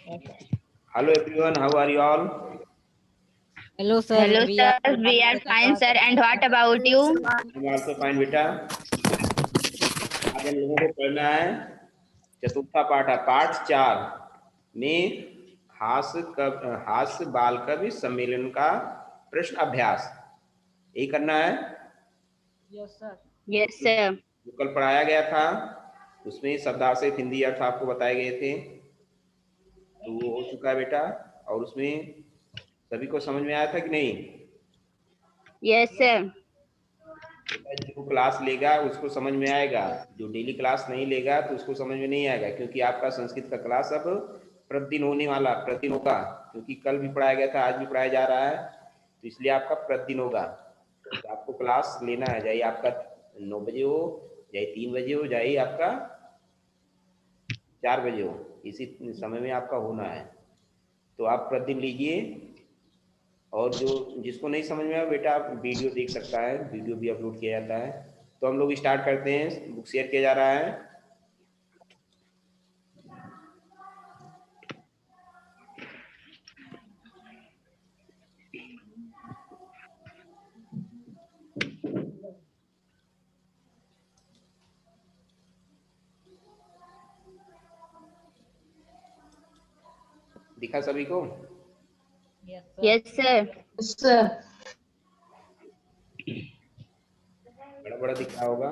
Hello everyone, how are you all? Hello sir. Hello sir, we are fine sir. And what about you? I'm also fine बेटा। आज हम लोगों को पढ़ना है चतुर्था पाठ है, पाठ 4 में हास्य बाल कवि सम्मेलन का प्रश्न अभ्यास यही करना है। Yes sir. Yes sir. जो कल पढ़ाया गया था उसमें शब्दार्थ हिंदी अर्थ आपको बताए गए थे, तो वो हो चुका है बेटा। और उसमें सभी को समझ में आया था कि नहीं? Yes sir. जो क्लास लेगा उसको समझ में आएगा, जो डेली क्लास नहीं लेगा तो उसको समझ में नहीं आएगा, क्योंकि आपका संस्कृत का क्लास अब प्रतिदिन होने वाला, प्रतिदिन होगा, क्योंकि कल भी पढ़ाया गया था, आज भी पढ़ाया जा रहा है, तो इसलिए आपका प्रतिदिन होगा। तो आपको क्लास लेना है, चाहे आपका 9 बजे हो, चाहे 3 बजे हो, चाहे आपका 4 बजे हो, इसी समय में आपका होना है। तो आप प्रतिदिन लीजिए। और जो जिसको नहीं समझ में आया बेटा आप वीडियो देख सकता है, वीडियो भी अपलोड किया जाता है। तो हम लोग स्टार्ट करते हैं, बुक शेयर किया जा रहा है। दिखा सभी को? Yes sir. बड़ा बड़ा दिख रहा होगा।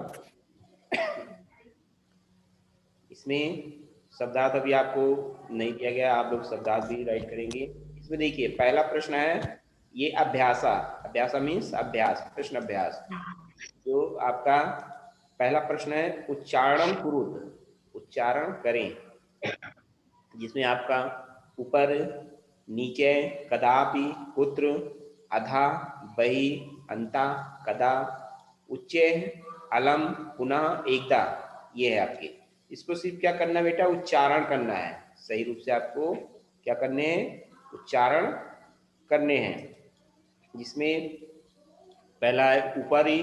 इसमें शब्दार्थ अभी आपको नहीं दिया गया, आप लोग शब्दार्थ भी राइट करेंगे। इसमें देखिए पहला प्रश्न है ये अभ्यासा। अभ्यासा मीन्स अभ्यास, प्रश्न अभ्यास। जो आपका पहला प्रश्न है उच्चारण कुरुत, उच्चारण करें, जिसमें आपका ऊपर, नीचे, कदापि, कुत्र, अधा, बहि, अंता, कदा, उच्चे, अलम, पुनः, एकदा, ये है आपके। इसको सिर्फ क्या करना बेटा, उच्चारण करना है। सही रूप से आपको क्या करने हैं, उच्चारण करने हैं। जिसमें पहला है ऊपरी,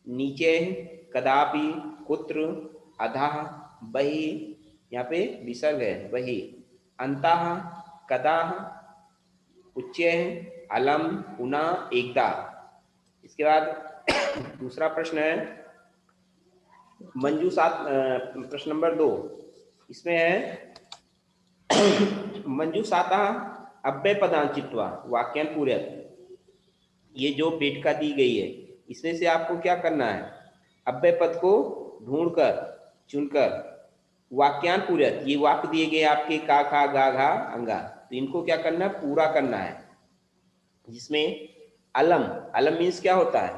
नीचे, कदापि, कुत्र, अधः, बहि, यहाँ पे विसर्ग है बहि, अंतः, कदाह, उच्चे, अलम, पुनः, एकदा। इसके बाद दूसरा प्रश्न है मंजू सात, प्रश्न नंबर 2। इसमें है मंजू साता अव्यय पदांचित्वा वाक्यान पूरक। ये जो पेटिका दी गई है इसमें से आपको क्या करना है, अव्यय पद को ढूंढकर चुनकर वाक्यान पूरक, ये वाक्य दिए गए आपके का, खा, गा, घा, अंगा, तो इनको क्या करना है, पूरा करना है। जिसमें अलम, अलम मीन्स क्या होता है,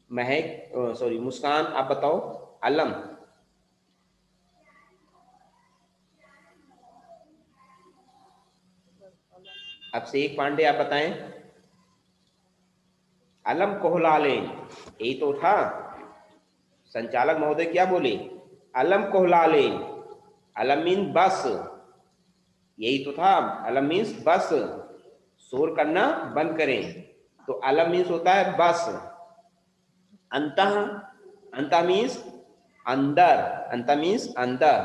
महक, सॉरी मुस्कान, आप बताओ अलम। अब से एक पांडे आप बताएं। अलम कोहलाले, यही तो था। संचालक महोदय क्या बोले, अलम कोहलाले। अलम मीन बस, यही तो था। अलम मीन्स बस, शोर करना बंद करें, तो अलम मीन्स होता है बस। अंतः, अंतः मीन्स अंदर, अंतः मीन्स अंदर।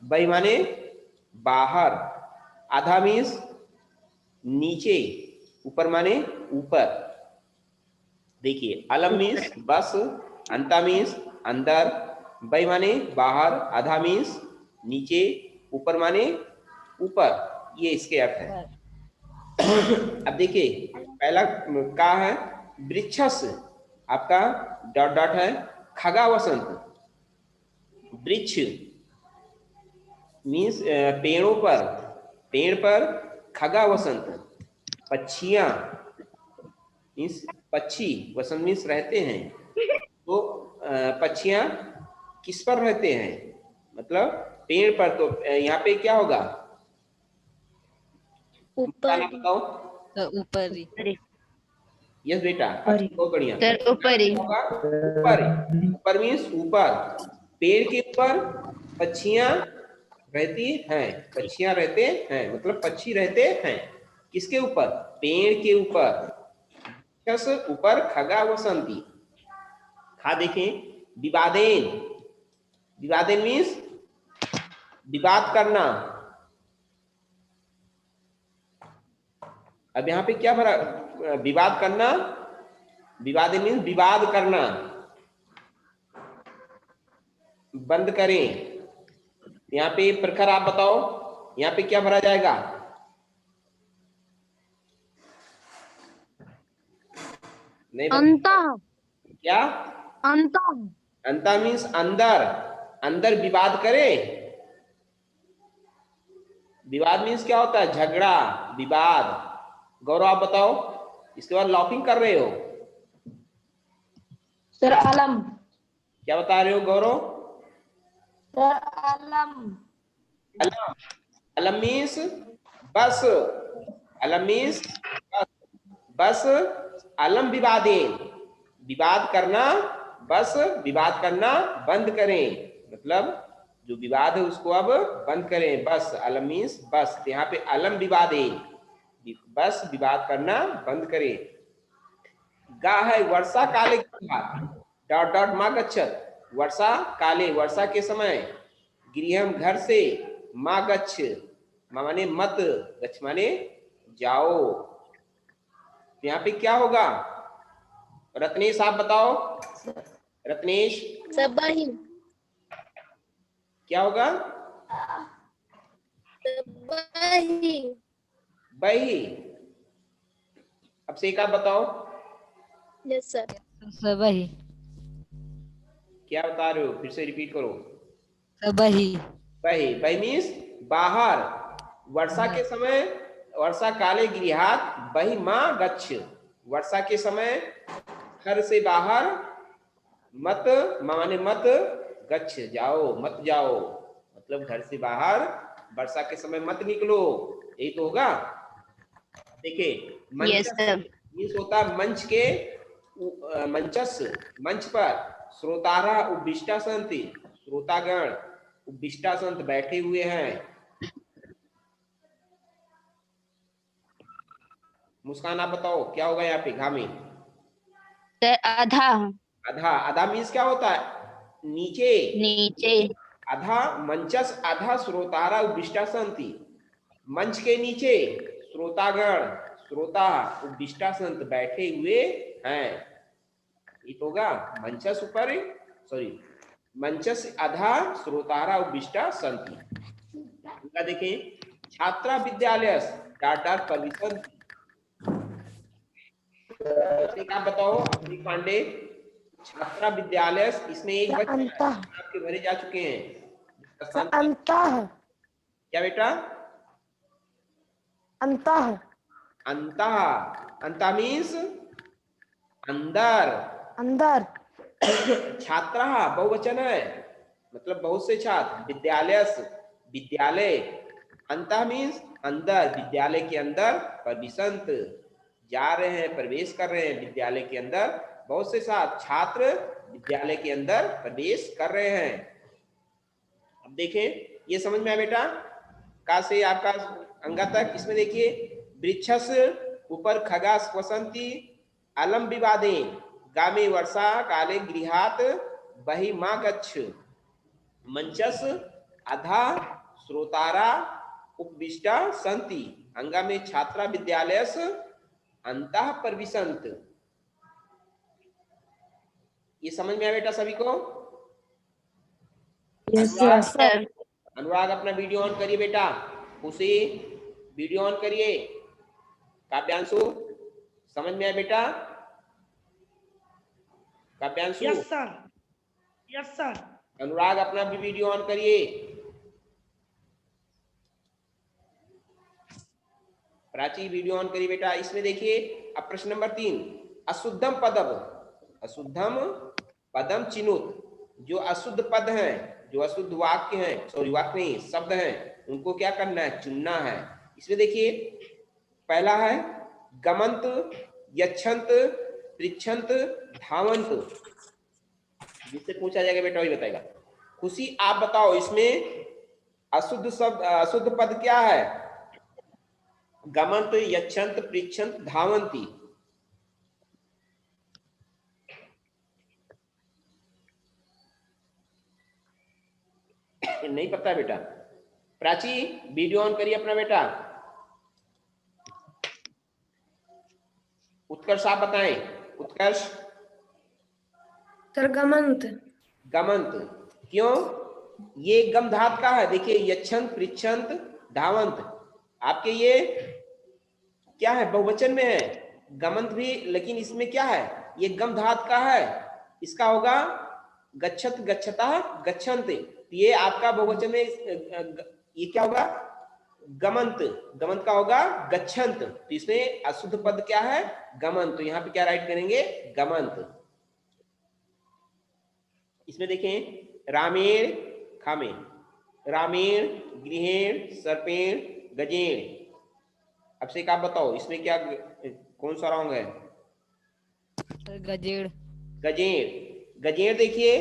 बहि माने बाहर। आधा मीन्स नीचे, ऊपर माने ऊपर। देखिए अलम मीन्स बस, अंता मीन्स अंदर, बहि माने बाहर, आधा मीन्स नीचे, ऊपर माने ऊपर, ये इसके अर्थ है। अब देखिए पहला का है वृक्षस, आपका डॉट डॉट है खगा वसंत। वृक्ष मीन्स पेड़ों पर, पेड़ पर, खगा वसंत पक्षियां मीन्स पक्षी, वसंत मीन्स रहते हैं, तो पक्षियां किस पर रहते हैं, मतलब पेड़ पर। तो यहाँ पे क्या होगा, ऊपर, बताओ। ऊपर ही। यस बेटा, बहुत बढ़िया। सर ऊपर ही। ऊपर, ऊपर मीन्स ऊपर, पेड़ के ऊपर पक्षियां रहती हैं, पक्षियां रहते हैं, मतलब पक्षी रहते हैं किसके ऊपर, पेड़ के ऊपर। ऊपर खगा वसंती। खा देखें विवादेन, विवादेन मीन्स विवाद करना, अब यहाँ पे क्या भरा, विवाद करना, विवाद मीन्स विवाद करना, बंद करें। यहाँ पे प्रखर आप बताओ, यहाँ पे क्या भरा जाएगा? नहीं अंत क्या? अंत अंता मीन्स अंदर, अंदर विवाद करे। विवाद मीन्स क्या होता है? झगड़ा, विवाद। गौरव आप बताओ, इसके बाद लॉपिंग कर रहे हो, सर अलम। क्या बता रहे हो गौरव? सर अलम। अलम, अलम मीन्स बस, अलम मीन्स बस, बस अलम विवादेन, विवाद करना, बस विवाद करना बंद करें, मतलब जो विवाद है उसको अब बंद करें, बस अलम मीन्स बस, तो यहाँ पे अलम विवादेन, बस विवाद करना बंद करें। गा है वर्षा काले डॉट डॉट माँ गच्छत, वर्षा काले वर्षा के समय, गृहम घर से, माँ गच्छ माँ माने मत, गच्छ माने जाओ, तो यहाँ पे क्या होगा? रत्नेश आप बताओ, रत्नेश सब बही क्या होगा? बही बही। अब से एक आप बताओ, यस सर सबही क्या बता रहे हो, फिर से रिपीट करो। सबही बही, बही मीन्स बाहर, वर्षा के समय, वर्षा काले गृहात बही माँ गच्छ, वर्षा के समय घर से बाहर, मत माने मत, गच्छ जाओ, मत जाओ, मतलब घर से बाहर वर्षा के समय मत निकलो, यही तो होगा। देखिए यस सर मंचस होता है मंच के, मंचस मंच पर, श्रोतारा उपविष्टा संति, श्रोतागण उपविष्टा संत बैठे हुए हैं। मुस्कान आप बताओ क्या होगा यहाँ पे घा में? सर आधा आधा, आधा मीन्स क्या होता है? नीचे, नीचे आधा मंचस, आधा श्रोतारा उपविष्टा संति, मंच के नीचे श्रोतागण, श्रोता उपविष्टा संत बैठे हुए हैं, ये तो होगा मंचस ऊपर, सॉरी मंचस आधा श्रोतारा उपविष्टा संति। उनका देखें, छात्रा विद्यालय डाट डाट परविशन, आप बताओ अपनी पांडे, छात्रा विद्यालय, इसमें एक बच्चा आपके भरे जा चुके हैं, अंतः। क्या बेटा? अंतः। अंतः, अंतः मीन्स अंदर, अंदर। छात्रा बहुवचन है, मतलब बहुत से छात्र, विद्यालय विद्यालय, अंतः मीन्स अंदर, विद्यालय के अंदर, परविशंत जा रहे हैं, प्रवेश कर रहे हैं, विद्यालय के अंदर बहुत से छात्र विद्यालय के अंदर प्रवेश कर रहे हैं। अब देखें, ये समझ में आया बेटा? का से आपका अंगा तक, इसमें देखिए, वृक्षस ऊपर खगास वसंती अलम विवादेन, गामे वर्षा काले गृहात बहि माँ गच्छ, मंचस अधा श्रोतारा उपविष्टा संति, अंगा में छात्रा विद्यालयस अंतः परविशंत। ये समझ में आया बेटा सभी को? सर अनुराग अपना वीडियो ऑन करिए बेटा, उसी वीडियो ऑन करिए। काव्यांशु समझ में आया बेटा? Kavyanshu? Yes sir. Yes sir. Anurag अपना भी वीडियो ऑन करिए। प्राची वीडियो ऑन करिए बेटा। इसमें देखिए अब प्रश्न नंबर 3, अशुद्धम पदम, अशुद्धम पदम चिनुत, जो अशुद्ध पद हैं, जो अशुद्ध वाक्य हैं, सॉरी वाक्य नहीं शब्द हैं, उनको क्या करना है? चुनना है। इसमें देखिए पहला है गमंत, यच्छंत, पृच्छंत, धावंत, जिससे पूछा जाएगा बेटा वही बताएगा। खुशी आप बताओ इसमें अशुद्ध शब्द, अशुद्ध पद क्या है? गमंत, यच्छंत, पृच्छंत, धावंती। नहीं पता बेटा? प्राची वीडियो ऑन करिए अपना बेटा। उत्कर्ष आप बताएं। उत्कर्ष। सर गमंत। गमंत। क्यों? ये गम धात का है। देखिए यच्छंत, पृच्छंत, धावंत, आपके ये क्या है, बहुवचन में है गमंत भी, लेकिन इसमें क्या है, ये गम धात का है। इसका होगा गच्छत, गच्छता, गच्छन्ते। तो ये आपका बहुवचन में ये क्या होगा, गमंत। गमंत का होगा गच्छन्त। तो इसमें अशुद्ध पद क्या है, गमंत। तो यहाँ पे क्या राइट करेंगे, गमंत। इसमें देखें रामेण खामेण, रामेण गृहेण सर्पेण गजेण। अब से एक आप बताओ इसमें क्या, कौन सा रॉन्ग है? सर गजेड़। गजेण। गजेण देखिए,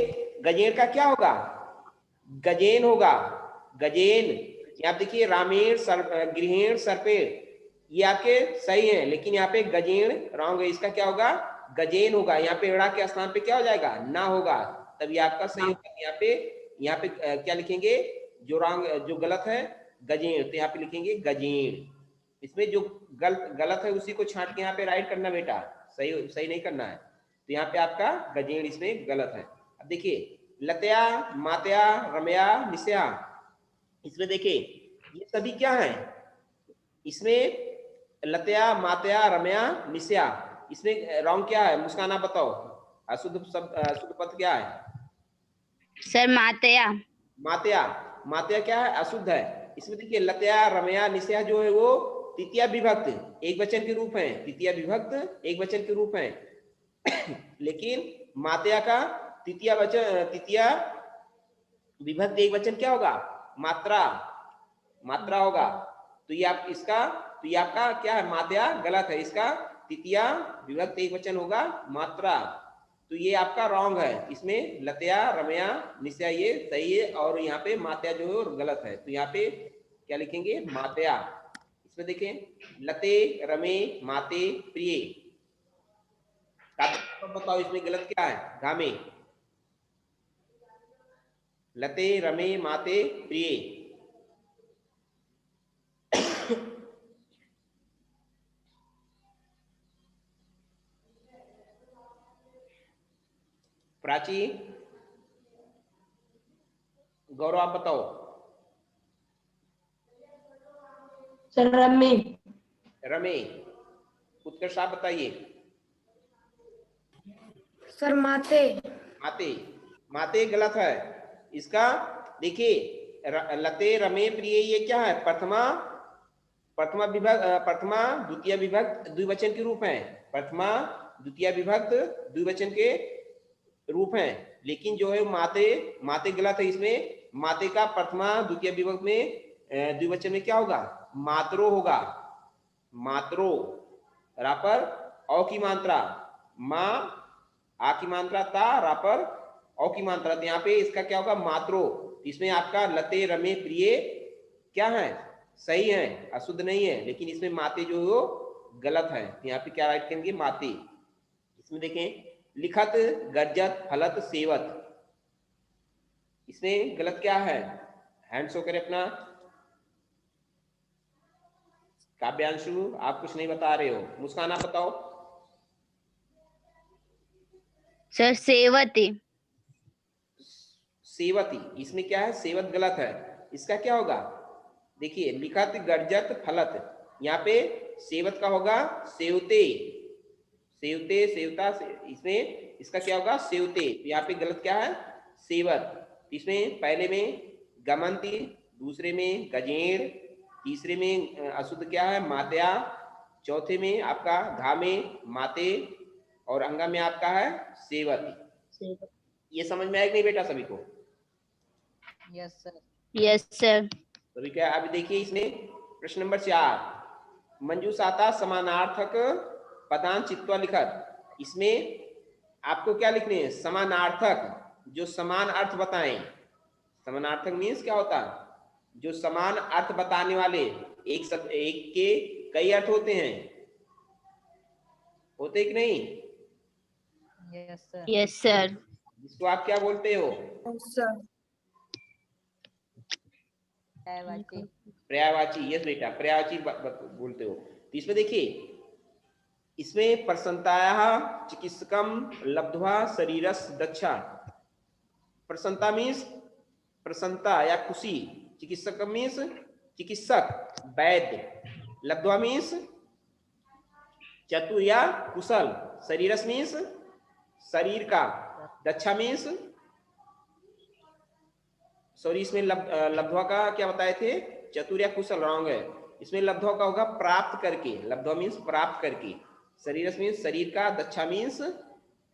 गजेण का क्या होगा, गजेन होगा, गजेन। यहाँ देखिए रामेण गृहेण सर्पेण, ये आपके सही है, लेकिन यहाँ पे गजेण रॉन्ग है। इसका क्या होगा, गजेन होगा। यहाँ पे ड़ा के स्थान पे क्या हो जाएगा, ना होगा, तब ये आपका सही होगा। यहाँ पे क्या लिखेंगे, जो रॉन्ग, जो गलत है गजेण, तो यहाँ पे लिखेंगे गजेण। इसमें जो गलत है उसी को छांट के यहाँ पे राइट करना बेटा, सही सही नहीं करना है। तो यहाँ पे आपका गजेण इसमें गलत है। अब देखिए लतया, मातया, रमया, निस्या, इसमें देखिए ये सभी क्या है, इसमें लतया, मातया, रमया, निस्या, इसमें रॉन्ग क्या है, मुस्कान आप बताओ, अशुद्ध शब्द, अशुद्ध पद क्या है? सर मातया। मातया। मातया क्या है, अशुद्ध है। इसमें देखिए लतया, रमया, निस्या जो है वो तृतीया विभक्त एक वचन के रूप है, तृतीया विभक्त एक वचन के रूप है। लेकिन मातया का तृतीया वचन, तृतीया विभक्त एक वचन क्या होगा, मात्रा, मात्रा होगा। तो ये आप इसका, तो ये आपका क्या है, मातया गलत है, इसका तृतीया विभक्त एक वचन होगा मात्रा। तो ये आपका रॉन्ग है। इसमें लतया, रमया, निस्या ये सही है, और यहाँ पे मातया जो है वो गलत है। तो यहाँ पे क्या लिखेंगे, मातया। इसमें देखें लते, रमे, माते, प्रिय, बताओ इसमें गलत क्या है, घामे। लते, रमे, माते, प्रिय। प्राची, गौरव आप बताओ। सर रमे। रमे। उत्कर्ष आप बताइए। सर माते। माते। माते गलत है। इसका देखिए लते, रमे, प्रिय ये क्या है, प्रथमा, प्रथमा विभक्त, प्रथमा द्वितीय विभक्त द्विवचन के रूप है। प्रथमा द्वितीय विभक्त द्विवचन के रूप है। लेकिन जो है माते, माते गलत है। इसमें माते का प्रथमा द्वितीय विभक्त में द्विवचन में क्या होगा, मात्रो होगा, मात्रो। रापर औ की मात्रा, माँ, आ की मात्रा ता, रापर औ की मात्रा, तो यहाँ पे इसका क्या होगा, मात्रो। इसमें आपका लते, रमे, प्रिय क्या है, सही है, अशुद्ध नहीं है। लेकिन इसमें माते जो है वो गलत है। यहाँ पे क्या राइट करेंगे, माते। इसमें देखें लिखत, गर्जत, फलत, सेवत, इसमें गलत क्या है, हैंड शो करें अपना। काव्यांशु आप कुछ नहीं बता रहे हो, मुस्कान आप बताओ। सर सेवती। सेवती, इसमें क्या है, सेवत गलत है। इसका क्या होगा, देखिए लिखत, गर्जत, फलत, यहाँ पे सेवत का होगा सेवते, सेवते, सेवता, इसमें इसका क्या होगा, सेवते। तो यहाँ पे गलत क्या है, सेवत। इसमें पहले में गमंती, दूसरे में गजेड़, तीसरे में अशुद्ध क्या है, मात्या, चौथे में आपका घामे, माते, और अंगा में आपका है सेवती। ये समझ में आया कि नहीं बेटा सभी को? Yes sir. Yes sir. सभी क्या, अभी देखिए इसमें प्रश्न नंबर 4, मंजूषाता समानार्थक पदान चित्वा लिखत। इसमें आपको क्या लिखने हैं, समानार्थक, जो समान अर्थ बताएं। समानार्थक मीन्स क्या होता है, जो समान अर्थ बताने वाले। एक शब्द, एक के कई अर्थ होते हैं, होते कि नहीं? Yes sir. Yes sir. जिसको आप क्या बोलते हो, सर पर्यायवाची। पर्यायवाची। यस बेटा, पर्यायवाची बोलते हो। तो इसमें देखिए इसमें प्रसन्नतायाः चिकित्सकम लब्ध्वा शरीरस दक्षा। प्रसन्नता मीन्स प्रसन्नता या खुशी, चिकित्सक मीन्स चिकित्सक वैद्य, लब्ध्वा मीन्स चतुर या कुशल, शरीरस मीन्स शरीर का, दक्षा मीन्स सॉरी इसमें लब्ध्वा का क्या बताए थे, चतुर या कुशल रॉन्ग है, इसमें लब्ध्वा का होगा प्राप्त करके, लब्ध्वा मीन्स प्राप्त करके, शरीरस मीन्स शरीर का, दक्षा मीन्स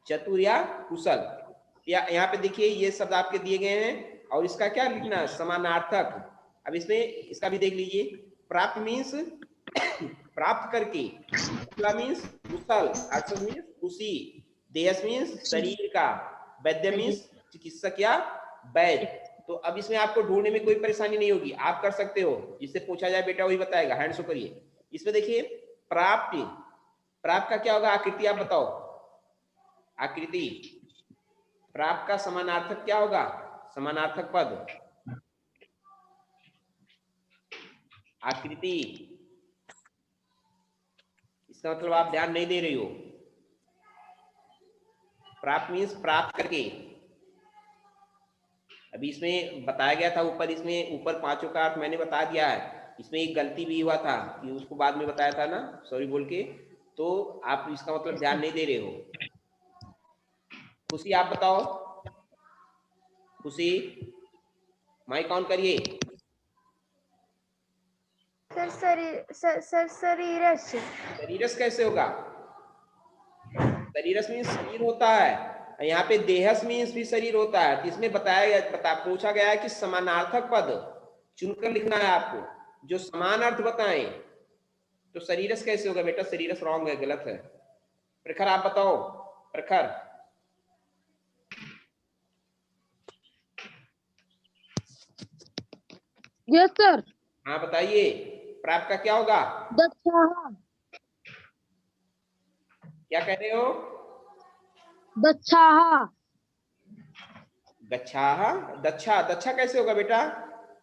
चतुर या कुशल। या यहाँ पे देखिए ये शब्द आपके दिए गए हैं और इसका क्या लिखना है, समानार्थक। अब इसमें इसका भी देख लीजिए, प्राप्त मीन्स प्राप्त करके, कुशला मीन्स कुशल, अर्थ मीन्स खुशी, देहस मीन्स शरीर का, वैद्य मीन्स चिकित्सक या वैद्य। तो अब इसमें आपको ढूंढने में कोई परेशानी नहीं होगी, आप कर सकते हो, जिससे पूछा जाए बेटा वही बताएगा, हैंड शो करिए। इसमें देखिए प्राप्त, प्राप्त का क्या होगा, आकृति आप बताओ, आकृति, प्राप्त का समानार्थक क्या होगा, समानार्थक पद आकृति। इसका मतलब आप ध्यान नहीं दे रही हो, प्राप्त मीन्स प्राप्त करके। अभी इसमें बताया गया था ऊपर, इसमें ऊपर पांचों का अर्थ मैंने बता दिया है, इसमें एक गलती भी हुआ था कि उसको बाद में बताया था ना, सॉरी बोल के, तो आप इसका मतलब ध्यान नहीं दे रहे हो। खुशी आप बताओ, खुशी माइक ऑन करिए। सर शरीरस। शरीरस कैसे होगा, शरीरस मीन्स शरीर होता है, यहाँ पे देहस मीन्स भी शरीर होता है। तो इसमें बताया गया, पूछा गया है कि समानार्थक पद चुनकर लिखना है आपको जो समान अर्थ बताएं। तो शरीरस कैसे होगा बेटा, शरीरस रॉन्ग है, गलत है। प्रखर आप बताओ, प्रखर। Yes sir. हाँ बताइए, प्राप्त का क्या होगा, दक्षा। क्या कह रहे हो, दक्षा। गच्छाह, दक्षा, दक्षा कैसे होगा बेटा,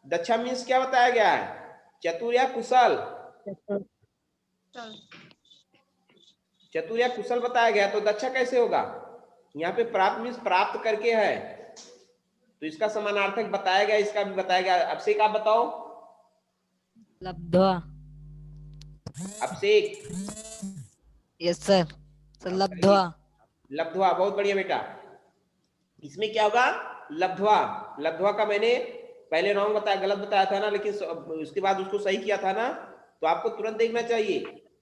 दक्षा मीन्स क्या बताया गया है, चतुर या कुशल, चतुर या कुशल बताया गया, तो दक्षा कैसे होगा। यहाँ पे प्राप्त मीन्स प्राप्त करके है, तो इसका समानार्थक बताया गया, इसका भी बताया गया। अभिषेक आप बताओ, लब्ध्वा। अभिषेक। यस सर, लब्ध्वा। लब्ध्वा, बहुत बढ़िया बेटा। इसमें क्या होगा, लब्ध्वा, लब्ध्वा का मैंने पहले रॉन्ग बताया, गलत बताया था ना, लेकिन उसके बाद उसको सही किया था ना, तो आपको तुरंत देखना चाहिए,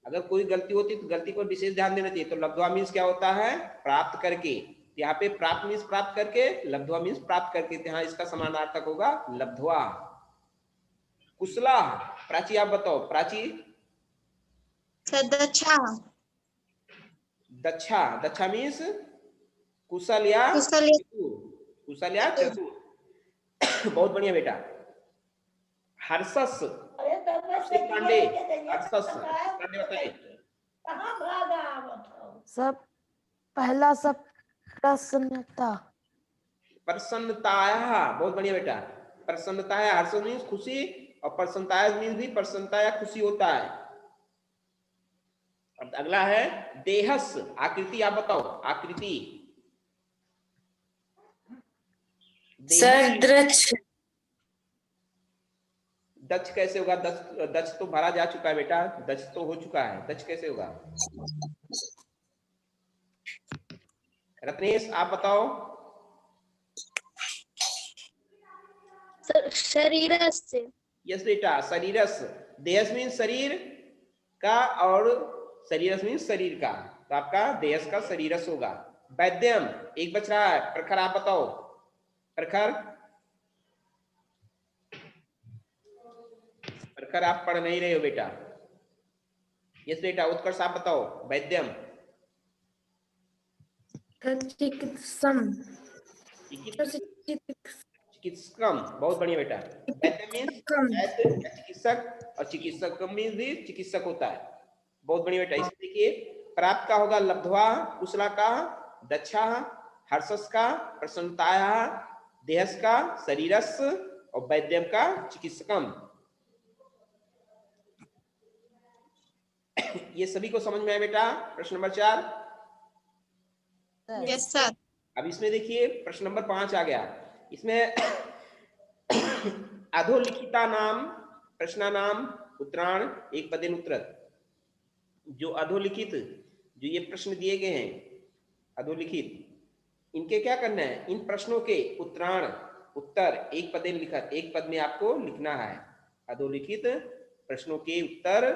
अगर कोई गलती होती तो गलती पर विशेष ध्यान देना चाहिए। तो लब्ध्वा मीन्स क्या होता है, प्राप्त करके, यहाँ पे प्राप्त मीन्स प्राप्त करके, लब्ध्वा मीन्स प्राप्त करके, यहाँ इसका समानार्थक होगा लब्ध्वा। कुशला, प्राची आप बताओ, प्राची। दक्षा। दक्षा, दक्षा मीन्स कुशल या कुशल। चतुर, कुशल या चतुर। बहुत बढ़िया बेटा। हर्षस, अभिषेक पांडे, हर्षस पांडे बताइए। सब पहला सब प्रसन्नता, प्रसन्नताया, बहुत बढ़िया बेटा। प्रसन्नताया, हर्ष मीन्स खुशी, और प्रसन्नताया मीन्स भी प्रसन्नता या खुशी होता है। अब अगला है देहस, आकृति आप बताओ, आकृति। सर दृक्ष, दक्ष कैसे होगा, दक्ष तो भरा जा चुका है बेटा, दक्ष तो हो चुका है, दक्ष कैसे होगा। रत्नेश आप बताओ। शरीरस से। यस बेटा, शरीरस, देहस मीन्स शरीर का और शरीरस मीन्स शरीर का, तो आपका देहस का शरीरस होगा। वैद्यम, एक बच रहा है, प्रखर आप बताओ, प्रखर। प्रखर आप पढ़ नहीं रहे हो बेटा। यस बेटा, उत्कर्ष आप बताओ, वैद्यम। चिकित्सम, चिकित्सकम, बहुत बढ़िया बेटा। वैद्य मीन्स वैद्य, चिकित्सक, और चिकित्सक मीन्स भी चिकित्सक होता है। बहुत बढ़िया बेटा। इसमें देखिए प्राप्त का होगा लब्ध्वा, कुशला का दक्षा, हर्षस का प्रसन्नताया, देहस का शरीरस, और वैद्यम का चिकित्सकम। ये सभी को समझ में आया बेटा? प्रश्न नंबर 4। Yes sir. अब इसमें देखिए प्रश्न नंबर 5 आ गया। इसमें अधोलिखिता नाम प्रश्न नाम उत्तरायण एक पदेन उत्तरत। जो अधोलिखित जो ये प्रश्न दिए गए हैं अधोलिखित, इनके क्या करना है? इन प्रश्नों के उत्तरायण उत्तर एक पदेन लिखत, एक पद में आपको लिखना है। अधोलिखित प्रश्नों के उत्तर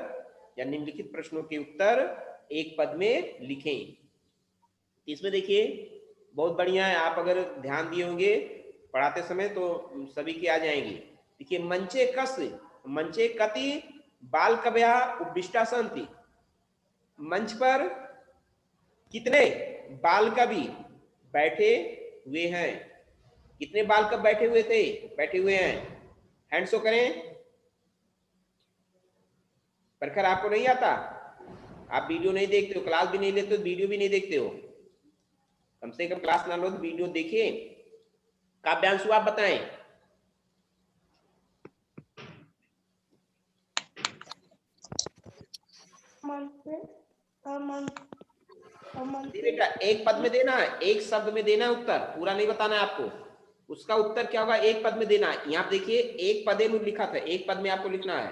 या निम्नलिखित प्रश्नों के उत्तर एक पद में लिखें। इसमें देखिए बहुत बढ़िया है, आप अगर ध्यान दिए होंगे पढ़ाते समय तो सभी के आ जाएंगे। देखिए मंचे कति बाल कव्या उपविष्टा संति। मंच पर कितने बाल कवि बैठे हुए हैं? कितने बाल कवि बैठे हुए हैं? हैंड शो करें। प्रखर आपको नहीं आता? आप वीडियो नहीं देखते हो, क्लास भी नहीं लेते हो, वीडियो भी नहीं देखते हो। कम से कम क्लास ना लो तो वीडियो देखिए। काव्यांशु आप बताएं। बेटा एक पद में देना है, एक शब्द में देना है उत्तर, पूरा नहीं बताना है आपको। उसका उत्तर क्या होगा? एक पद में देना है। यहाँ देखिए एक पदेन लिखा था, एक पद में आपको लिखना है।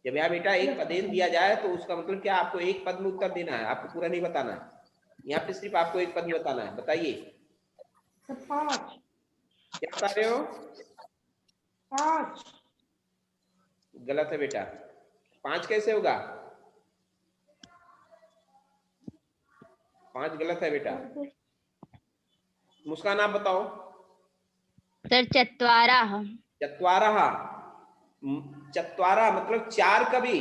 जब यहाँ बेटा एक पदेन दिया जाए तो उसका मतलब क्या? आपको एक पद में उत्तर देना है, आपको पूरा नहीं बताना है। यहाँ पे सिर्फ आपको एक पद में बताना है। बताइए 5। क्या बता रहे हो? 5। गलत है बेटा। 5 कैसे होगा? 5 गलत है बेटा। मुस्कान आप बताओ। सर चत्वारः। चत्वारा मतलब 4 कवि।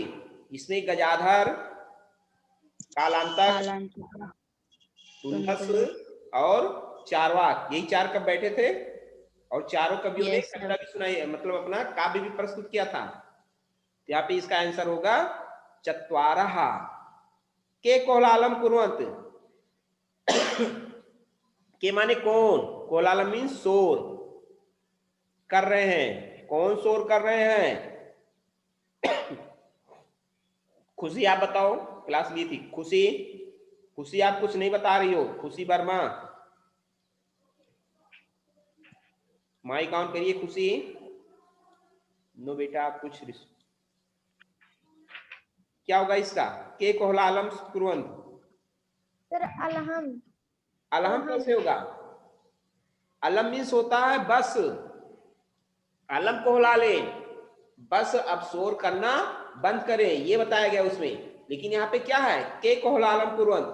इसमें गजाधर, कालांतक, तुंदस और चारवाक, यही 4 कवि बैठे थे और चारों कवियों ने कविता भी सुनाई, मतलब अपना काव्य भी प्रस्तुत किया था। तो यहाँ पे इसका आंसर होगा चत्वारः। के कोलाहलम कुर्वन्त। के माने कौन? कोलाहलम मीन्स शोर कर रहे हैं। कौन शोर कर रहे हैं? खुशी आप बताओ, क्लास ली थी। खुशी आप कुछ नहीं बता रही हो। खुशी वर्मा माइक ऑन करिए। खुशी नो बेटा आप कुछ क्या होगा इसका? के कोलाहलम कुर्वन्त। सर अलहम। अलहम कैसे होगा? अलम मीन्स होता है बस। अलम कोलाहले बस अब शोर करना बंद करें, ये बताया गया उसमें। लेकिन यहाँ पे क्या है? के कोलाहलम कुर्वन्त,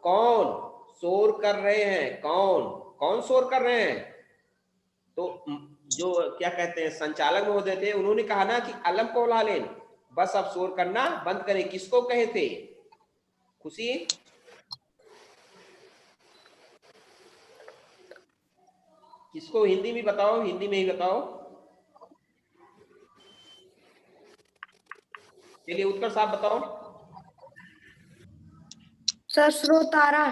कौन शोर कर रहे हैं? कौन शोर कर रहे हैं? तो जो क्या कहते हैं संचालक महोदय थे, उन्होंने कहा ना कि अलम कोलाहले बस अब शोर करना बंद करें। किसको कहे थे? खुशी किसको? हिंदी में बताओ, हिंदी में ही बताओ। चलिए उत्कर्ष आप बताओ। सर श्रोतारा।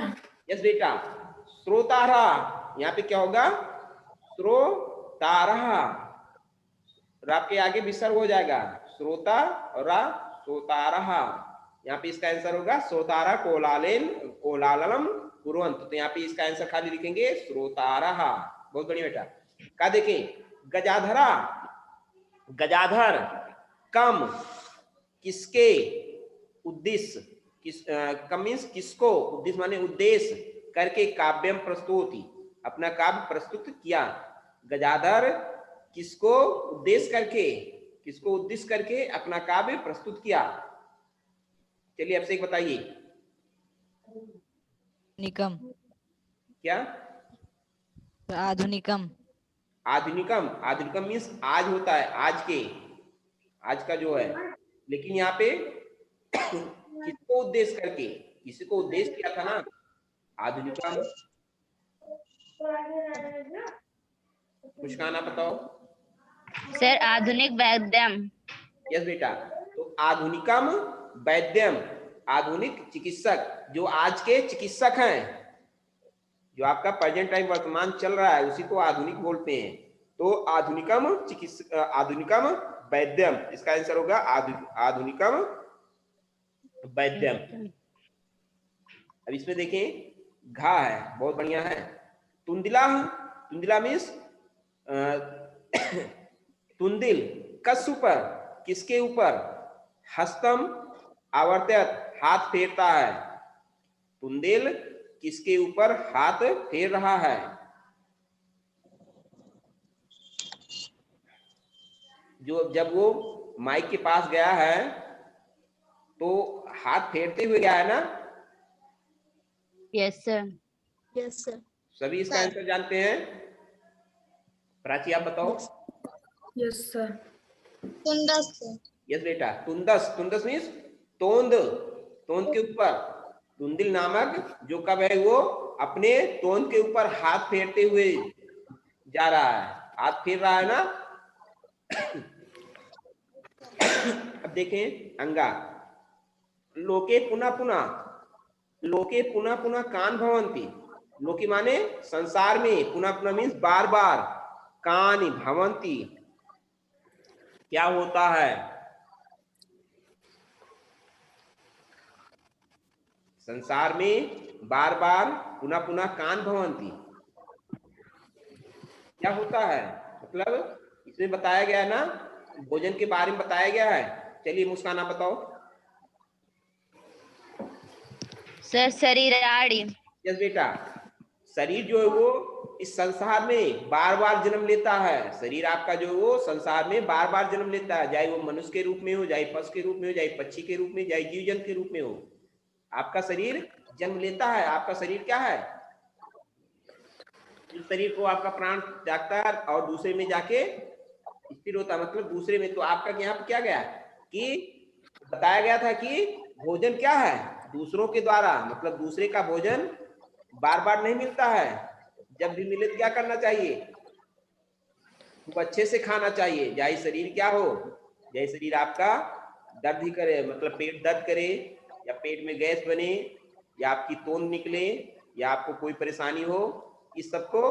यस बेटा श्रोतारा। यहाँ पे क्या होगा? श्रोतारा। और आपके आगे विसर्ग हो जाएगा श्रोता और श्रोतारा। यहाँ पे इसका आंसर होगा श्रोतारा कोलाहलम कुर्वन्त। तो यहाँ पे इसका आंसर खाली लिखेंगे श्रोतारा। बहुत बढ़िया बेटा। क्या देखें? गजाधर कम किसके उद्देश्य, कम मीन्स किसको, उद्देश्य माने उद्देश्य करके काव्यम प्रस्तुति, अपना काव्य प्रस्तुत किया। गजाधर किसको उद्देश्य करके अपना काव्य प्रस्तुत किया। चलिए अब से एक बताइए। निकम। क्या? आधुनिकम। आधुनिकम मीन्स आज होता है, आज का जो है। लेकिन यहाँ पे किसको उद्देश्य करके, किसी को उद्देश्य किया था ना आधुनिकम। मुस्कान आप बताओ। सर आधुनिक वैद्यम। यस बेटा। तो आधुनिकम वैद्यम, आधुनिक चिकित्सक, जो आज के चिकित्सक हैं, जो आपका प्रेजेंट टाइम वर्तमान चल रहा है उसी को आधुनिक बोलते हैं। तो आधुनिकम वैद्यम, इसका आंसर होगा आधुनिकम वैद्यम। अब इसमें देखें घा है, बहुत बढ़िया है। तुंदिला, तुंदिला मीन्स तुंदिल, कस ऊपर, किसके ऊपर? हस्तम आवर्तयत, हाथ फेरता है। तुंदिल किसके ऊपर हाथ फेर रहा है? जो जब वो माइक के पास गया है तो हाथ फेरते हुए गया है ना? Yes sir. Yes sir. सभी इसका आंसर जानते हैं? प्राची आप बताओ। Yes sir. तुंदस सर। यस बेटा, तुंदस, तुंदस मीन्स तोंद, तोंद के ऊपर। तुंदिल नामक जो कब है वो अपने तोंद के ऊपर हाथ फेरते हुए जा रहा है, हाथ फेर रहा है ना। अब देखें अंगा, लोके पुनः पुनः, लोके पुनः पुनः कान भवंती। लोके माने संसार में, पुनः पुनः मीन्स बार बार, कान भवंती क्या होता है? संसार में बार बार पुनः पुनः कान भवंती क्या होता है? मतलब इसमें बताया गया है ना, भोजन के बारे में बताया गया है। चलिए मुस्कान आप बताओ। सर शरीराड़ी। यस बेटा, शरीर जो है वो इस संसार में बार बार जन्म लेता है। शरीर आपका जो है वो संसार में बार बार जन्म लेता है, चाहे वो मनुष्य के रूप में हो, चाहे पशु के रूप में हो, चाहे पक्षी के रूप में, चाहे जीव जंतु के रूप में हो। आपका शरीर जन्म लेता है। आपका शरीर क्या है? इस शरीर को आपका प्राण जागता है और दूसरे में जाके स्थिर होता है, मतलब दूसरे में। तो आपका यहाँ पे क्या गया कि बताया गया था कि भोजन क्या है? दूसरों के द्वारा, मतलब दूसरे का भोजन बार बार नहीं मिलता है। जब भी मिले तो क्या करना चाहिए? खूब अच्छे से खाना चाहिए, चाहे शरीर क्या हो, चाहे शरीर आपका दर्द ही करे, मतलब पेट दर्द करे, या पेट में गैस बने, या आपकी तोंद निकले, या आपको कोई परेशानी हो, इस सबको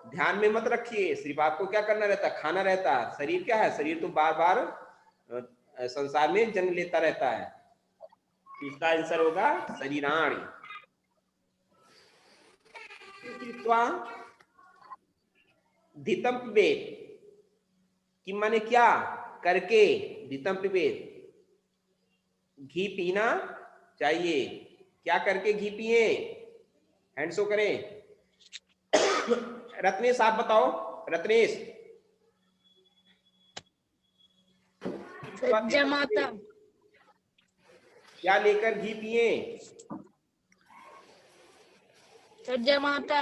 ध्यान में मत रखिए। सिर्फ आपको क्या करना रहता है? खाना रहता है। शरीर क्या है? शरीर तो बार बार संसार में जन्म लेता रहता है। इसका आंसर होगा शरीराणी। धितम पिबेत कि माने क्या? करके। धितम पिबेत, घी पीना चाहिए। क्या करके घी पिए? हैंड शो करें। रत्नेश आप बताओ। रत्नेश, जमाता। क्या लेकर घी पिए? सर जमाता।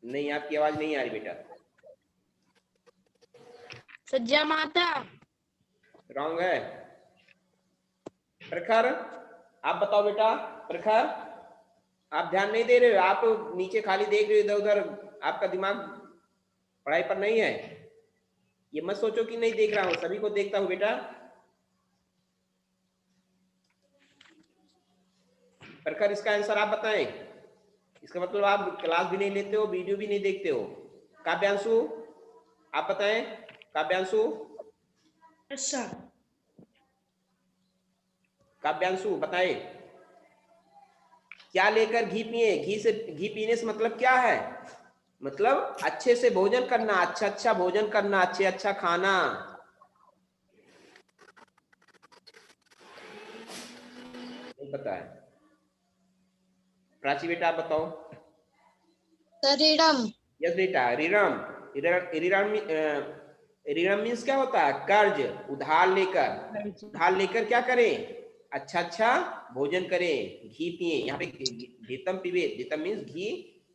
नहीं, आपकी आवाज नहीं आ रही बेटा। सर जमाता। रॉन्ग है। प्रखर आप बताओ बेटा। प्रखर, आप ध्यान नहीं दे रहे हो, आप नीचे खाली देख रहे हो इधर उधर, आपका दिमाग पढ़ाई पर नहीं है। ये मत सोचो कि नहीं देख रहा हूं, सभी को देखता हूं बेटा। प्रखर, इसका आंसर आप बताएं। इसका मतलब आप क्लास भी नहीं लेते हो, वीडियो भी नहीं देखते हो। काव्यांशु आप बताएं। काव्यांशु, काव्यांशु बताएं, क्या लेकर घी पिए? घी से, घी पीने से मतलब क्या है? मतलब अच्छे से भोजन करना, अच्छा अच्छा भोजन करना, अच्छे अच्छा खाना। नहीं पता है। प्राची बेटा आप बताओ। शरीरम। यस बेटा, ऋणम। ऋणम, ऋणम मीन्स क्या होता है? कर्ज, उधार लेकर। उधार लेकर क्या करें? अच्छा अच्छा भोजन करें, घी पिए। यहाँ पे धीतम पिबे, धीतम मीन्स घी,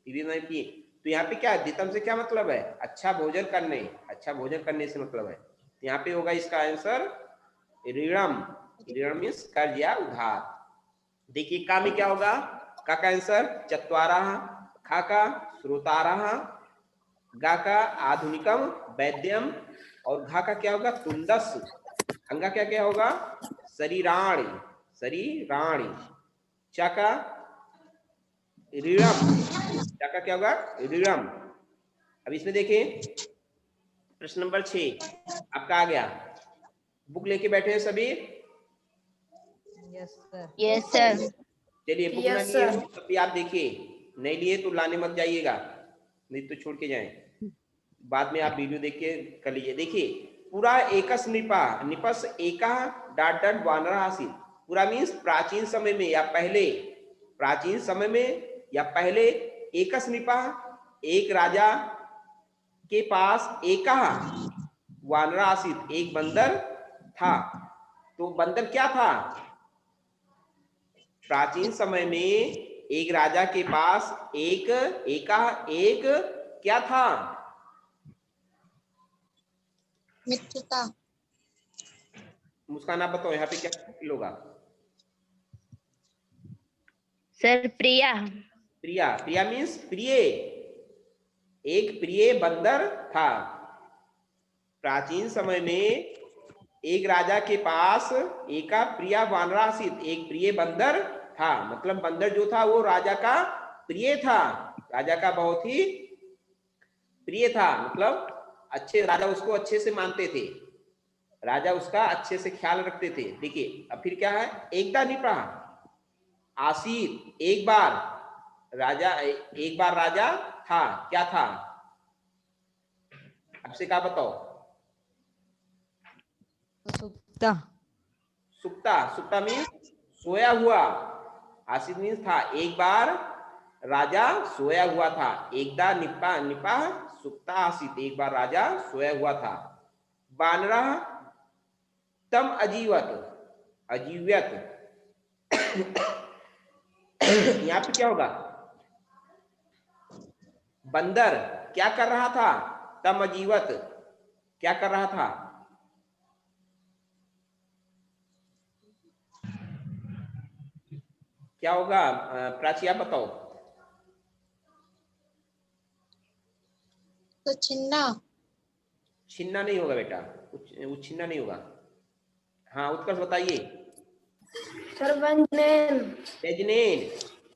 पिबे नहीं पिए। तो यहाँ पे क्या, धीतम से क्या मतलब है? अच्छा भोजन करने, अच्छा भोजन करने से मतलब है। तो यहाँ पे होगा इसका आंसर ऋणम। ऋणम मीन्स कर्ज या उधार। देखिए का में क्या होगा? का आंसर चत्वारः, खा का श्रोतारः, गा का आधुनिकम वैद्यम, और घा का क्या होगा? तुंदस। अंगा क्या क्या होगा? शरीराणि, शरीराणि। चा का ऋणम, चा का क्या होगा? ऋणम। अब इसमें देखें प्रश्न नंबर 6 आपका आ गया। बुक लेके बैठे हैं सभी? Yes sir. Yes sir. चलिए बुक ना Yes, लिए sir. हो तब भी आप देखिए, नहीं लिए तो लाने मत जाइएगा, नहीं तो छोड़ के जाएं, बाद में आप वीडियो देख के कर लीजिए। देखिए पूरा एकस निपा निपस एका डाट डाट वानरा आसित, पूरा मीन्स प्राचीन समय में या पहले, प्राचीन समय में या पहले, एकस निपा एक राजा के पास एका वानरा आसित एक बंदर था। तो बंदर क्या था? प्राचीन समय में एक राजा के पास एक क्या था? मित्रता। मुस्कान आप बताओ यहाँ पे क्या होगा? सर प्रिया। प्रिया, प्रिया मीन्स प्रिय, एक प्रिय बंदर था। प्राचीन समय में एक राजा के पास एका प्रिया वानरासित एक प्रिय बंदर था, मतलब बंदर जो था वो राजा का प्रिय था, राजा का बहुत ही प्रिय था, मतलब अच्छे, राजा उसको अच्छे से मानते थे, राजा उसका अच्छे से ख्याल रखते थे। देखिए अब फिर क्या है, एकदा निपा आसित एक बार राजा, एक बार राजा था, क्या था? आपसे क्या बताओ? सुप्ता। सुप्ता, सुप्ता मीन्स सोया हुआ, आसित मीन्स था, एक बार राजा सोया हुआ था। एकदा निपा निपा सुप्ता आसित, एक बार राजा सोया हुआ था। वानरा तम अजीवत, अजीव्यत यहाँ पे क्या होगा? बंदर क्या कर रहा था? तम अजीवत क्या कर रहा था? क्या होगा? प्राची आप बताओ। तो छिन्ना। छिन्ना नहीं होगा बेटा, छिन्ना नहीं होगा। हाँ उत्कर्ष बताइए। Sir, Vanjnen. डेजनेन,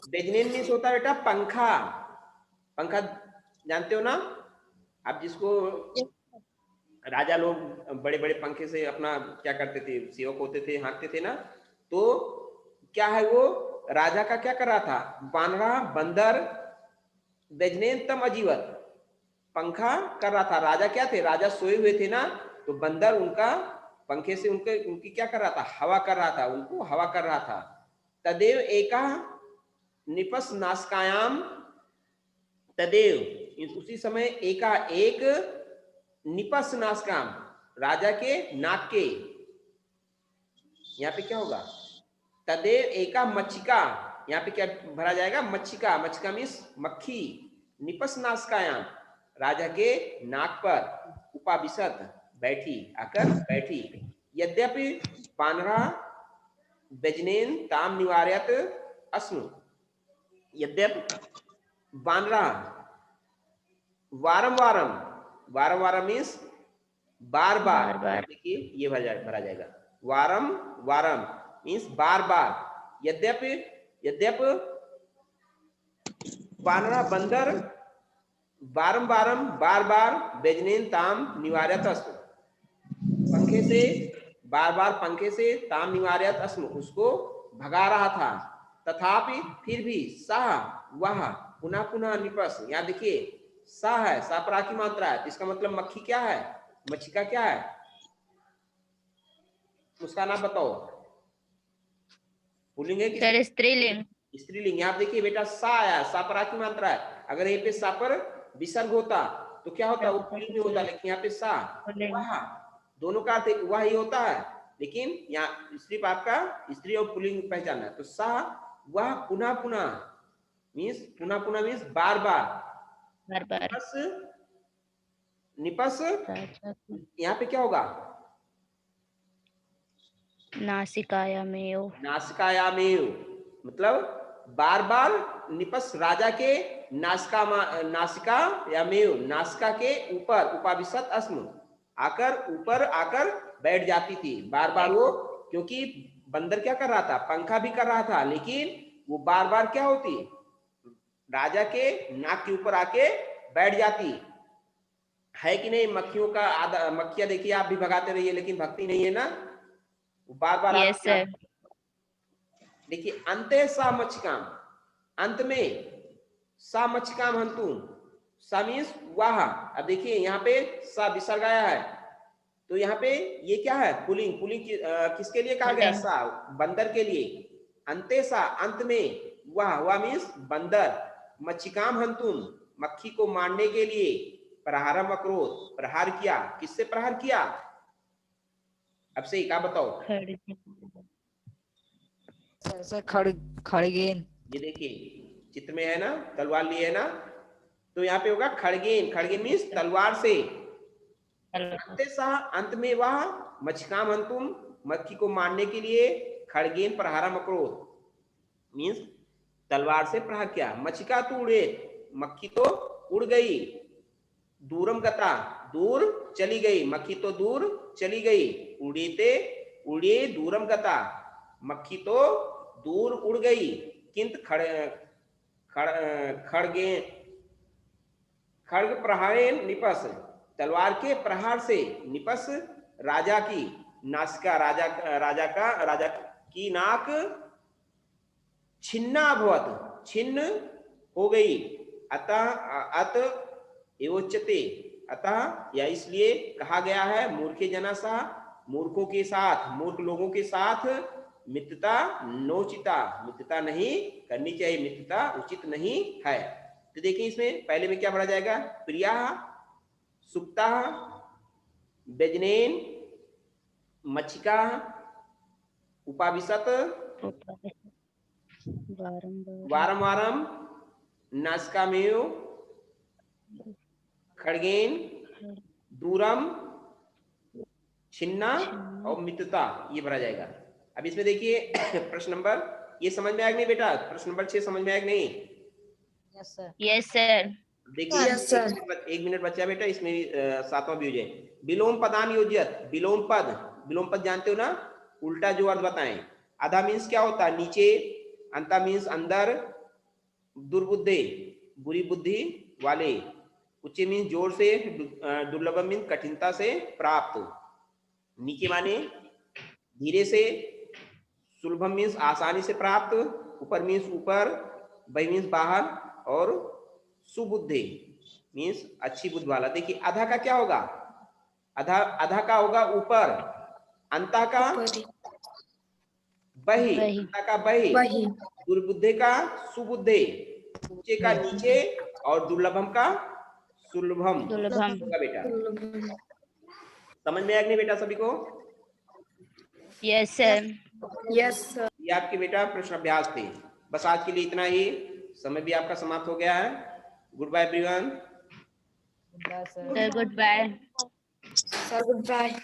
डेजनेन मीन्स होता है बेटा पंखा, पंखा जानते हो ना आप, जिसको राजा लोग बड़े बड़े पंखे से अपना क्या करते थे, सेवक होते थे, हाँकते थे ना, तो क्या है वो राजा का क्या कर रहा था? वानरा बंदर बेजनेन तम अजीवत पंखा कर रहा था। राजा क्या थे? राजा सोए हुए थे ना, तो बंदर उनका पंखे से उनके उनकी क्या कर रहा था? हवा कर रहा था, उनको हवा कर रहा था। तदेव एका निपस नासकायाम, तदेव उसी समय एका एक निपस नासकाम राजा के नाक के, यहाँ पे क्या होगा? तदेव एका मच्छिका, यहाँ पे क्या भरा जाएगा? मच्छिका, मच्छिका मीन्स मक्खी, निपस नासकायाम राजा के नाक पर उपाविशत बैठी, आकर बैठी। यद्यपि वानरा बेजनेन ताम निवार्यत अस्नु, यद्यपि वानरा वारम वारम, वारम वारम मीन्स बार बार, देखिए ये भरा जाएगा, वारम वारम मीन्स बार बार। यद्यपि यद्यपि वानरा बंदर बारम बारम बार बार बेजनेन ताम निवार्यत अस्म, पंखे से बार बार पंखे से ताम निवार्यत अस्म उसको भगा रहा था। तथापि फिर भी सह वह पुनः पुनः निपस, यहाँ देखिए सा है, सा परा की मात्रा है, इसका मतलब मक्खी क्या है? मच्छिका क्या है? उसका नाम बताओ। पुल्लिंग है कि सर स्त्रीलिंग। स्त्रीलिंग? यहाँ देखिए बेटा सा आया, सा परा की मात्रा है, अगर यहाँ पे सा पर विसर्ग होता तो क्या होता? वो पुल्लिंग में होता, लेकिन यहाँ पे सा वह, दोनों का अर्थ वह ही होता है, लेकिन यहाँ सिर्फ आपका स्त्री और पुल्लिंग पहचाना है। तो सा वह पुनः पुनः मीन्स, पुनः पुनः मीन्स बार बार, बार बार। निपस यहाँ पे क्या होगा? नासिकायामेव, नासिकायामेव मतलब बार बार निपस राजा के नासिका, नासिका या मेव नासिका के ऊपर उपाविशत अस्म आकर, ऊपर आकर बैठ जाती थी बार बार वो, क्योंकि बंदर क्या कर रहा था? पंखा भी कर रहा था, लेकिन वो बार बार क्या होती? राजा के नाक के ऊपर आके बैठ जाती है कि नहीं? मक्खियों का आधा, मक्खियां देखिए आप भी भगाते रहिए, लेकिन भक्ति नहीं है ना, वो बार बार यस सर। देखिए अंते सा मच्छिकाम, अंत में सा मच्छिकाम हंतुम, सा मीन्स वाह। अब देखिए यहाँ पे सा विसर्ग आया है, तो यहाँ पे ये क्या है, पुलिंग। पुलिंग किसके लिए कहा गया, पुल्लिंग। सा बंदर के लिए। अंते सा, अंत में, वाह मीन्स बंदर, मच्छिकाम हंतुम, मक्खी को मारने के लिए, प्रहारम अक्रोध, प्रहार किया। किससे प्रहार किया, अब से क्या बताओ। खड़ग। सर खड़गेन। ये देखिए चित्र में है ना, तलवार लिए है ना, तो यहाँ पे होगा खड़गेन। खड़गेन मीन्स तलवार से। अंते सा, अंत में वह, मच्छिकाम हंतुम, मक्खी को मारने के लिए, खड़गेन प्रहारम अक्रोध मीन्स तलवार से प्रहार किया। मच्छिका तो उड़े, मक्खी तो उड़ गई। दूरम गता, दूर चली गई, मक्खी तो दूर चली गई। उड़ीते, उड़े दूरम गता, मक्खी तो दूर उड़ गई। किंतु खड़गे, खड़ग प्रहारेण निपस, तलवार के प्रहार से, निपस राजा की नासिका, राजा की नाक छिन्ना अभवत, छिन्न हो गई। अतः अत एवोच्यते, अतः या इसलिए कहा गया है, मूर्खे जना सा, मूर्खों के साथ, मूर्ख लोगों के साथ, मित्रता नोचिता, मित्रता नहीं करनी चाहिए, मित्रता उचित नहीं है। तो देखिए इसमें पहले में क्या पढ़ा जाएगा, प्रिया, सुप्ता, व्यजनेन, मच्छिका, उपाविशत, वारम वारम, नासिकामेव, खड़गेन, दूरम, छिन्ना और मित्रता, ये भरा जाएगा। अब इसमें देखिए प्रश्न नंबर, ये समझ में आएगा नहीं बेटा, प्रश्न नंबर 6 समझ में आएगा नहीं। Yes sir. Yes sir. देखिए Yes, sir. एक मिनट बच्चा बेटा, इसमें 7वां भी हो जाए। विलोम पदान योज्यत, विलोम पद, विलोम पद जानते हो ना, उल्टा जो अर्थ बताएं। आधा मीन्स क्या होता है, नीचे, अंता मीन्स अंदर, दुर्बुद्धे बुरी बुद्धि वाले, उच्च मीन्स जोर से, दुर्लभ मीन्स कठिनता से प्राप्त, नीचे माने धीरे से, सुलभम मीन्स आसानी से प्राप्त, ऊपर मीन्स ऊपर, बहि मीन्स बाहर, और सुबुद्धि मीन्स अच्छी बुद्धि वाला। देखिए आधा का क्या होगा, आधा का होगा ऊपर, अंता का बहि, बहि। अंता का बहि, वही दुर्बुद्धे का सुबुद्धे, ऊंचे का नीचे, और दुर्लभम का सुलभम दुर्लभम। होगा बेटा। समझ में आया नहीं बेटा सभी को? Yes sir. Yes sir. ये आपके बेटा प्रश्न अभ्यास थे। बस आज के लिए इतना ही, समय भी आपका समाप्त हो गया है। Good bye everyone. Sir good bye. Sir good bye.